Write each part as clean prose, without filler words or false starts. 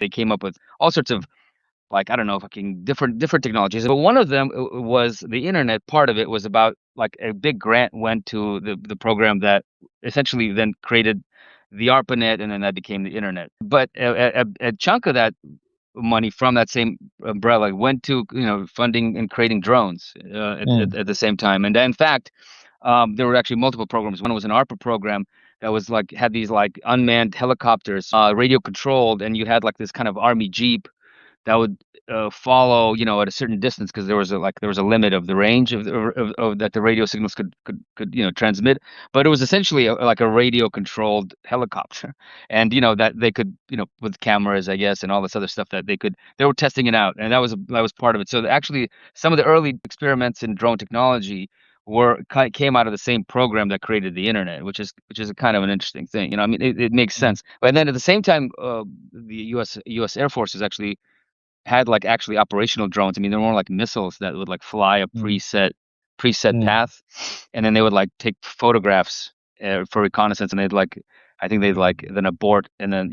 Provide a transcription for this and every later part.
They came up with all sorts of, like, I don't know, fucking different technologies. But one of them was the internet. Part of it was about, like, a big grant went to the program that essentially then created the ARPANET, and then that became the internet. But a chunk of that money from that same umbrella went to, funding and creating drones Mm, at the same time. And in fact, there were actually multiple programs. One was an ARPA program that was like had these like unmanned helicopters, radio controlled, and you had like this kind of army jeep that would follow, at a certain distance, because there was a limit of the range of that the radio signals could transmit. But it was essentially like a radio controlled helicopter, and that they could, with cameras, I guess, and all this other stuff that they were testing it out, and that was part of it. So actually, some of the early experiments in drone technology came out of the same program that created the internet, which is a kind of an interesting thing. I mean, it makes mm, sense. But then at the same time, the U.S. Air Force is actually had like actually operational drones. I mean, they're more like missiles that would like fly a mm, preset mm, path, and then they would like take photographs for reconnaissance, and I think they'd like then abort, and then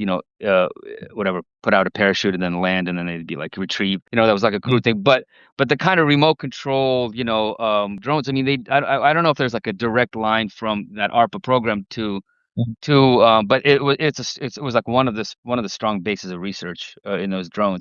whatever, put out a parachute and then land, and then they'd be like retrieved. That was like a mm, crude thing, but the kind of remote control, drones. I mean, I don't know if there's like a direct line from that ARPA program mm. but it was like one of the strong bases of research in those drones.